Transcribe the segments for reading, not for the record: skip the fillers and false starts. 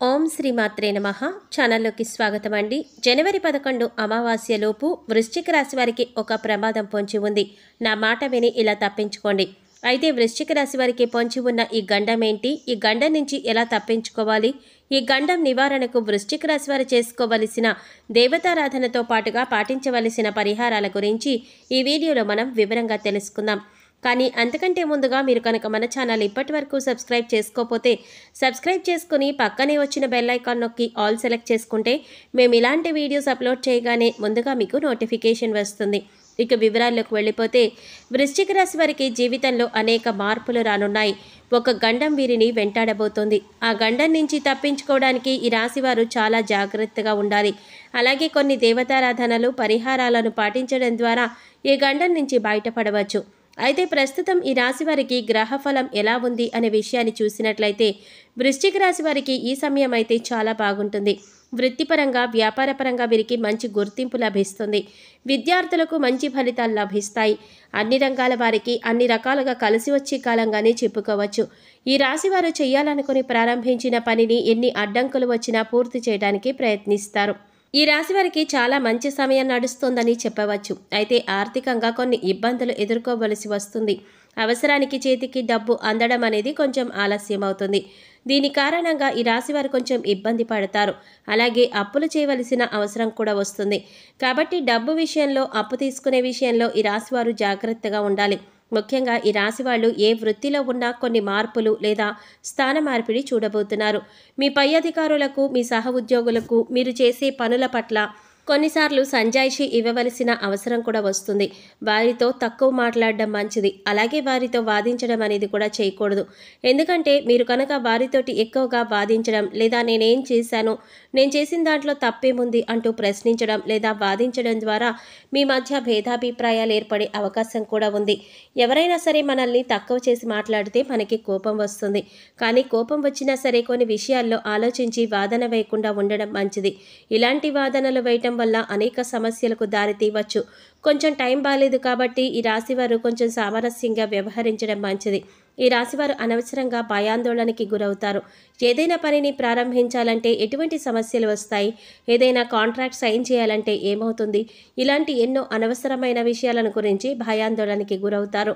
ఓం శ్రీ మాత్రే నమః. ఛానల్లోకి స్వాగతం అండి. జనవరి 11 అమావాస్యలోపు వృశ్చిక రాశి వారికి ఒక ప్రమాదం పొంచి ఉంది. నా మాట విని ఇలా తప్పించుకోండి. అయితే వృశ్చిక రాశి వారికి పొంచి ఉన్న ఈ గండం ఏంటి? ఈ గండం నుంచి ఎలా తప్పించుకోవాలి? ఈ గండం నివారణకు వృశ్చిక రాశి వారు చేసుకోవలసిన దేవతారాధనతో పాటుగా పాటించవలసిన పరిహారాల గురించి ఈ వీడియోలో మనం వివరంగా తెలుసుకుందాం. కానీ అంతకంటే ముందుగా మీరు కనుక మన ఛానల్ ఇప్పటి వరకు సబ్స్క్రైబ్ చేసుకోకపోతే సబ్స్క్రైబ్ చేసుకుని పక్కనే వచ్చిన బెల్ ఐకాన్ నొక్కి ఆల్ సెలెక్ట్ చేసుకుంటే మేము ఇలాంటి వీడియోస్ అప్లోడ్ చేయగానే ముందుగా మీకు నోటిఫికేషన్ వస్తుంది. ఇక వివరాల్లోకి వెళ్ళిపోతే వృశ్చిక రాశి వారికి జీవితంలో అనేక మార్పులు రానున్నాయి. ఒక గండం వీరిని వెంటాడబోతోంది. ఆ గండం నుంచి తప్పించుకోవడానికి ఈ రాశివారు చాలా జాగ్రత్తగా ఉండాలి. అలాగే కొన్ని దేవతారాధనలు పరిహారాలను పాటించడం ద్వారా ఈ గండం నుంచి బయటపడవచ్చు. అయితే ప్రస్తుతం ఈ రాశి వారికి గ్రహఫలం ఎలా ఉంది అనే విషయాన్ని చూసినట్లయితే వృశ్చిక రాశి వారికి ఈ సమయం అయితే చాలా బాగుంటుంది. వృత్తిపరంగా వ్యాపారపరంగా వీరికి మంచి గుర్తింపు లభిస్తుంది. విద్యార్థులకు మంచి ఫలితాలు లభిస్తాయి. అన్ని రంగాల వారికి అన్ని రకాలుగా కలిసి వచ్చే కాలంగానే చెప్పుకోవచ్చు. ఈ రాశి వారు చేయాలనుకుని ప్రారంభించిన పనిని ఎన్ని అడ్డంకులు వచ్చినా పూర్తి చేయడానికి ప్రయత్నిస్తారు. ఈ రాశి వారికి చాలా మంచి సమయం నడుస్తోందని చెప్పవచ్చు. అయితే ఆర్థికంగా కొన్ని ఇబ్బందులు ఎదుర్కోవలసి వస్తుంది. అవసరానికి చేతికి డబ్బు అందడం అనేది కొంచెం ఆలస్యం అవుతుంది. దీని కారణంగా ఈ రాశి వారు కొంచెం ఇబ్బంది పడతారు. అలాగే అప్పులు చేయవలసిన అవసరం కూడా వస్తుంది. కాబట్టి డబ్బు విషయంలో, అప్పు తీసుకునే విషయంలో ఈ రాశి వారు జాగ్రత్తగా ఉండాలి. ముఖ్యంగా ఈ రాశి వాళ్ళు ఏ వృత్తిలో ఉన్నా కొన్ని మార్పులు లేదా స్థాన మార్పిడి చూడబోతున్నారు. మీ పై అధికారులకు, మీ సహ ఉద్యోగులకు మీరు చేసే పనుల పట్ల కొన్నిసార్లు సంజాయిషి ఇవ్వవలసిన అవసరం కూడా వస్తుంది. వారితో తక్కువ మాట్లాడడం మంచిది. అలాగే వారితో వాదించడం అనేది కూడా చేయకూడదు. ఎందుకంటే మీరు కనుక వారితోటి ఎక్కువగా వాదించడం లేదా నేనేం చేశాను, నేను చేసిన దాంట్లో తప్పేముంది అంటూ ప్రశ్నించడం లేదా వాదించడం ద్వారా మీ మధ్య భేదాభిప్రాయాలు ఏర్పడే అవకాశం కూడా ఉంది. ఎవరైనా సరే మనల్ని తక్కువ చేసి మాట్లాడితే మనకి కోపం వస్తుంది. కానీ కోపం వచ్చినా సరే కొన్ని విషయాల్లో ఆలోచించి వాదన వేయకుండా ఉండడం మంచిది. ఇలాంటి వాదనలు వేయటం వల్ల అనేక సమస్యలకు దారితీయవచ్చు. కొంచెం టైం బాలేదు కాబట్టి ఈ రాశివారు కొంచెం సామరస్యంగా వ్యవహరించడం మంచిది. ఈ రాశివారు అనవసరంగా భయాందోళనకి గురవుతారు. ఏదైనా పనిని ప్రారంభించాలంటే ఎటువంటి సమస్యలు వస్తాయి, ఏదైనా కాంట్రాక్ట్ సైన్ చేయాలంటే ఏమవుతుంది, ఇలాంటి ఎన్నో అనవసరమైన విషయాలను గురించి భయాందోళనకి గురవుతారు.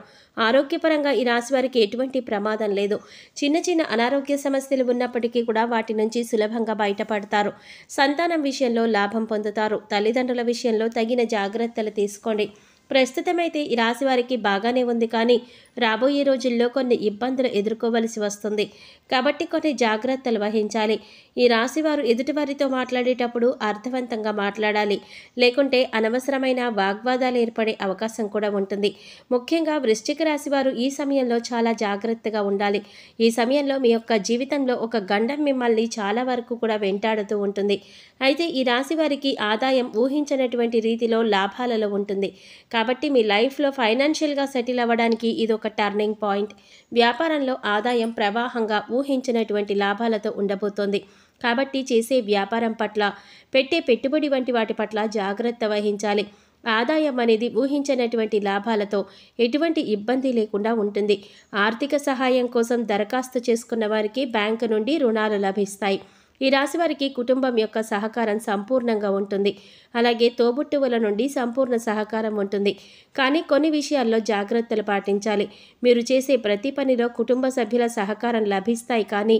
ఆరోగ్యపరంగా ఈ రాశివారికి ఎటువంటి ప్రమాదం లేదు. చిన్న చిన్న అనారోగ్య సమస్యలు ఉన్నప్పటికీ కూడా వాటి నుంచి సులభంగా బయటపడతారు. సంతానం విషయంలో లాభం పొందుతారు. తల్లిదండ్రుల విషయంలో తగిన జాగ్రత్తలు తీసుకోండి. ప్రస్తుతమైతే ఈ రాశి వారికి బాగానే ఉంది, కానీ రాబోయే రోజుల్లో కొన్ని ఇబ్బందులు ఎదుర్కోవలసి వస్తుంది. కాబట్టి కొన్ని జాగ్రత్తలు వహించాలి. ఈ రాశివారు ఎదుటివారితో మాట్లాడేటప్పుడు అర్థవంతంగా మాట్లాడాలి. లేకుంటే అనవసరమైన వాగ్వాదాలు ఏర్పడే అవకాశం కూడా ఉంటుంది. ముఖ్యంగా వృశ్చిక రాశివారు ఈ సమయంలో చాలా జాగ్రత్తగా ఉండాలి. ఈ సమయంలో మీ యొక్క జీవితంలో ఒక గండం మిమ్మల్ని చాలా వరకు కూడా వెంటాడుతూ ఉంటుంది. అయితే ఈ రాశి వారికి ఆదాయం ఊహించినటువంటి రీతిలో లాభాలలో ఉంటుంది. కాబట్టి మీ లైఫ్లో ఫైనాన్షియల్గా సెటిల్ అవ్వడానికి ఇది ఒక టర్నింగ్ పాయింట్. వ్యాపారంలో ఆదాయం ప్రవాహంగా ఊహించినటువంటి లాభాలతో ఉండబోతోంది. కాబట్టి చేసే వ్యాపారం పట్ల, పెట్టే పెట్టుబడి వంటి వాటి పట్ల జాగ్రత్త వహించాలి. ఆదాయం అనేది ఊహించినటువంటి లాభాలతో ఎటువంటి ఇబ్బంది లేకుండా ఉంటుంది. ఆర్థిక సహాయం కోసం దరఖాస్తు చేసుకున్న వారికి బ్యాంకు నుండి రుణాలు లభిస్తాయి. ఈ రాశి వారికి కుటుంబం యొక్క సహకారం సంపూర్ణంగా ఉంటుంది. అలాగే తోబుట్టువుల నుండి సంపూర్ణ సహకారం ఉంటుంది. కానీ కొన్ని విషయాల్లో జాగ్రత్తలు పాటించాలి. మీరు చేసే ప్రతి పనిలో కుటుంబ సభ్యుల సహకారం లభిస్తాయి, కానీ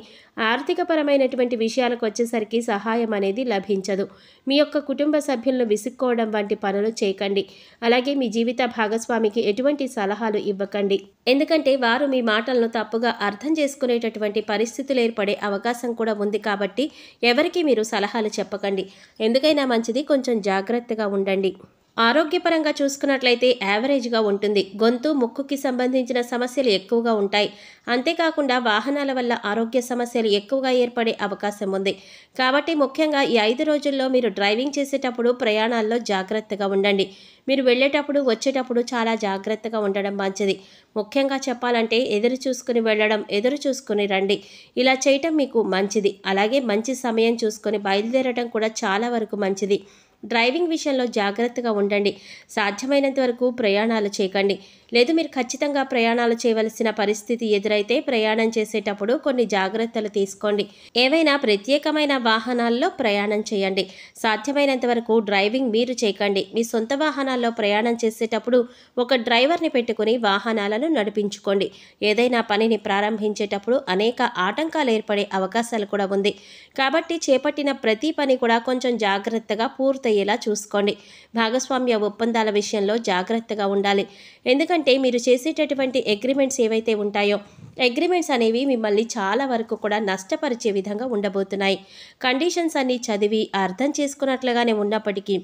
ఆర్థికపరమైనటువంటి విషయాలకు వచ్చేసరికి సహాయం అనేది లభించదు. మీ యొక్క కుటుంబ సభ్యులను విసుక్కోవడం వంటి పనులు చేయకండి. అలాగే మీ జీవిత భాగస్వామికి ఎటువంటి సలహాలు ఇవ్వకండి. ఎందుకంటే వారు మీ మాటలను తప్పుగా అర్థం చేసుకునేటటువంటి పరిస్థితులు ఏర్పడే అవకాశం కూడా ఉంది. కాబట్టి ఎవరికి మీరు సలహాలు చెప్పకండి. ఎందుకైనా మంచిది కొంచెం జాగ్రత్తగా ఉండండి. ఆరోగ్యపరంగా చూసుకున్నట్లయితే యావరేజ్గా ఉంటుంది. గొంతు, ముక్కుకి సంబంధించిన సమస్యలు ఎక్కువగా ఉంటాయి. అంతేకాకుండా వాహనాల వల్ల ఆరోగ్య సమస్యలు ఎక్కువగా ఏర్పడే అవకాశం ఉంది. కాబట్టి ముఖ్యంగా ఈ 5 రోజుల్లో మీరు డ్రైవింగ్ చేసేటప్పుడు ప్రయాణాల్లో జాగ్రత్తగా ఉండండి. మీరు వెళ్ళేటప్పుడు, వచ్చేటప్పుడు చాలా జాగ్రత్తగా ఉండడం మంచిది. ముఖ్యంగా చెప్పాలంటే ఎదురు చూసుకుని వెళ్ళడం, ఎదురు చూసుకుని రండి. ఇలా చేయటం మీకు మంచిది. అలాగే మంచి సమయం చూసుకొని బయలుదేరడం కూడా చాలా వరకు మంచిది. డ్రైవింగ్ విషయంలో జాగ్రత్తగా ఉండండి. సాధ్యమైనంత వరకు ప్రయాణాలు చేయకండి. లేదు మీరు ఖచ్చితంగా ప్రయాణాలు చేయవలసిన పరిస్థితి ఎదురైతే ప్రయాణం చేసేటప్పుడు కొన్ని జాగ్రత్తలు తీసుకోండి. ఏవైనా ప్రత్యేకమైన వాహనాల్లో ప్రయాణం చేయండి. సాధ్యమైనంత వరకు డ్రైవింగ్ మీరు చేయకండి. మీ సొంత వాహనాల్లో ప్రయాణం చేసేటప్పుడు ఒక డ్రైవర్ని పెట్టుకుని వాహనాలను నడిపించుకోండి. ఏదైనా పనిని ప్రారంభించేటప్పుడు అనేక ఆటంకాలు ఏర్పడే అవకాశాలు కూడా ఉంది. కాబట్టి చేపట్టిన ప్రతి పని కూడా కొంచెం జాగ్రత్తగా పూర్తయ్యేలా చూసుకోండి. భాగస్వామ్య ఒప్పందాల విషయంలో జాగ్రత్తగా ఉండాలి. ఎందుకంటే మీరు చేసేటటువంటి అగ్రిమెంట్స్ ఏవైతే ఉంటాయో అగ్రిమెంట్స్ అనేవి మిమ్మల్ని చాలా వరకు కూడా నష్టపరిచే విధంగా ఉండబోతున్నాయి. కండిషన్స్ అన్నీ చదివి అర్థం చేసుకున్నట్లుగానే ఉన్నప్పటికీ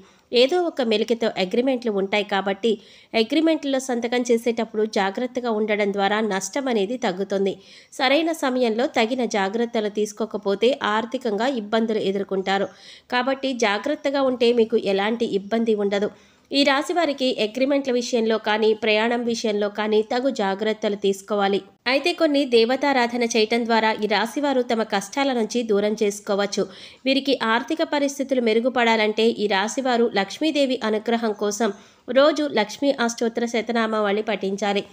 ఏదో ఒక మెలికతో అగ్రిమెంట్లు ఉంటాయి. కాబట్టి అగ్రిమెంట్లో సంతకం చేసేటప్పుడు జాగ్రత్తగా ఉండడం ద్వారా నష్టం అనేది తగ్గుతుంది. సరైన సమయంలో తగిన జాగ్రత్తలు తీసుకోకపోతే ఆర్థికంగా ఇబ్బందులు ఎదుర్కొంటారు. కాబట్టి జాగ్రత్తగా ఉంటే మీకు ఎలాంటి ఇబ్బంది ఉండదు. ఈ రాశి వారికి అగ్రిమెంట్ల విషయంలో కానీ ప్రయాణం విషయంలో కానీ తగు జాగ్రత్తలు తీసుకోవాలి. అయితే కొన్ని దేవతారాధన చేయటం ద్వారా ఈ రాశివారు తమ కష్టాల నుంచి దూరం చేసుకోవచ్చు. వీరికి ఆర్థిక పరిస్థితులు మెరుగుపడాలంటే ఈ రాశివారు లక్ష్మీదేవి అనుగ్రహం కోసం రోజు లక్ష్మీ అష్టోత్తర శతనామావళి పఠించాలి.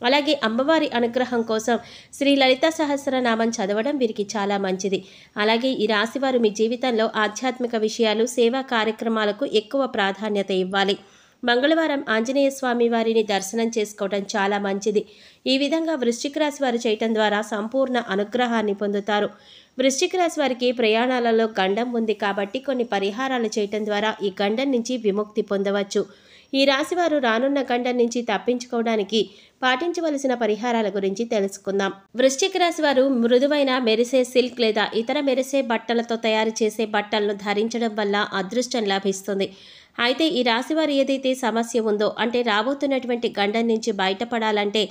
అలాగే అమ్మవారి అనుగ్రహం కోసం శ్రీ లలిత సహస్రనామం చదవడం వీరికి చాలా మంచిది. అలాగే ఈ రాశివారు మీ జీవితంలో ఆధ్యాత్మిక విషయాలు సేవా కార్యక్రమాలకు ఎక్కువ ప్రాధాన్యత ఇవ్వాలి. మంగళవారం ఆంజనేయ స్వామి వారిని దర్శనం చేసుకోవడం చాలా మంచిది. ఈ విధంగా వృశ్చిక రాశి వారు చేయటం ద్వారా సంపూర్ణ అనుగ్రహాన్ని పొందుతారు. వృశ్చిక రాశి వారికి ప్రయాణాలలో గండం ఉంది కాబట్టి కొన్ని పరిహారాలు చేయటం ద్వారా ఈ గండం నుంచి విముక్తి పొందవచ్చు. ఈ రాశివారు రానున్న గండం నుంచి తప్పించుకోవడానికి పాటించవలసిన పరిహారాల గురించి తెలుసుకుందాం. వృశ్చిక రాశి వారు మృదువైన మెరిసే సిల్క్ లేదా ఇతర మెరిసే బట్టలతో తయారు చేసే బట్టలను ధరించడం వల్ల అదృష్టం లభిస్తుంది. అయితే ఈ రాశివారు ఏదైతే సమస్య ఉందో అంటే రాబోతున్నటువంటి గండం నుంచి బయటపడాలంటే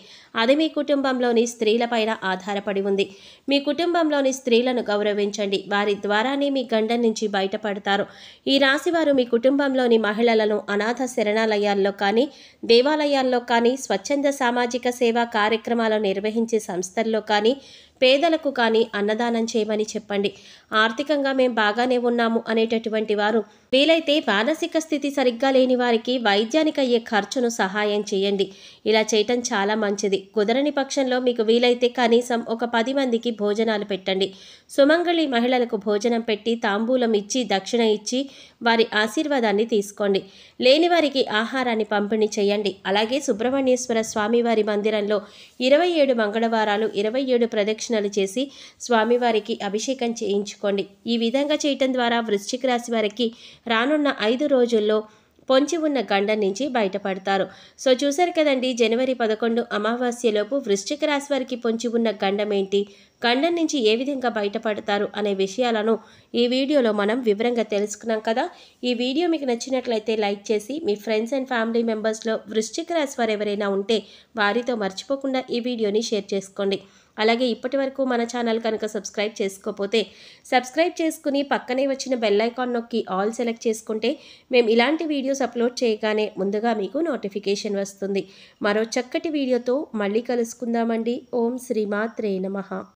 అది మీ కుటుంబంలోని స్త్రీలపైన ఆధారపడి ఉంది. మీ కుటుంబంలోని స్త్రీలను గౌరవించండి. వారి ద్వారానే మీ గండం నుంచి బయటపడతారు. ఈ రాశివారు మీ కుటుంబంలోని మహిళలను అనాథ శరణాలయాల్లో కానీ దేవాలయాల్లో కానీ స్వచ్ఛంద సామాజిక సేవా కార్యక్రమాలు నిర్వహించే సంస్థల్లో కానీ పేదలకు కానీ అన్నదానం చేయమని చెప్పండి. ఆర్థికంగా మేము బాగానే ఉన్నాము అనేటటువంటి వారు వీలైతే మానసిక స్థితి సరిగ్గా లేని వారికి వైద్యానికి అయ్యే ఖర్చును సహాయం చేయండి. ఇలా చేయటం చాలా మంచిది. కుదరని పక్షంలో మీకు వీలైతే కనీసం ఒక 10 మందికి భోజనాలు పెట్టండి. సుమంగళి మహిళలకు భోజనం పెట్టి తాంబూలం ఇచ్చి దక్షిణ ఇచ్చి వారి ఆశీర్వాదాన్ని తీసుకోండి. లేని వారికి ఆహారాన్ని పంపిణీ చేయండి. అలాగే సుబ్రహ్మణ్యేశ్వర స్వామివారి మందిరంలో 27 మంగళవారాలు 27 ప్రదక్షిణలు చేసి స్వామివారికి అభిషేకం చేయించుకోండి. ఈ విధంగా చేయటం ద్వారా వృశ్చిక రాశి వారికి రానున్న 5 రోజుల్లో పొంచి ఉన్న గండం నుంచి బయటపడతారు. సో చూశారు కదండి, జనవరి 11 అమావాస్యలోపు వృశ్చిక రాశి వారికి పొంచి ఉన్న గండం ఏంటి, గండం నుంచి ఏ విధంగా బయటపడతారు అనే విషయాలను ఈ వీడియోలో మనం వివరంగా తెలుసుకున్నాం కదా. ఈ వీడియో మీకు నచ్చినట్లయితే లైక్ చేసి మీ ఫ్రెండ్స్ అండ్ ఫ్యామిలీ మెంబర్స్లో వృశ్చిక రాశి వారు ఎవరైనా ఉంటే వారితో మర్చిపోకుండా ఈ వీడియోని షేర్ చేసుకోండి. అలాగే ఇప్పటి వరకు మన ఛానల్ కనుక సబ్స్క్రైబ్ చేసుకోకపోతే సబ్స్క్రైబ్ చేసుకుని పక్కనే వచ్చిన బెల్ ఐకాన్ నొక్కి ఆల్ సెలెక్ట్ చేసుకుంటే మేము ఇలాంటి వీడియోస్ అప్లోడ్ చేయగానే ముందుగా మీకు నోటిఫికేషన్ వస్తుంది. మరో చక్కటి వీడియోతో మళ్ళీ కలుసుకుందామండి. ఓం శ్రీమాత్రే నమః.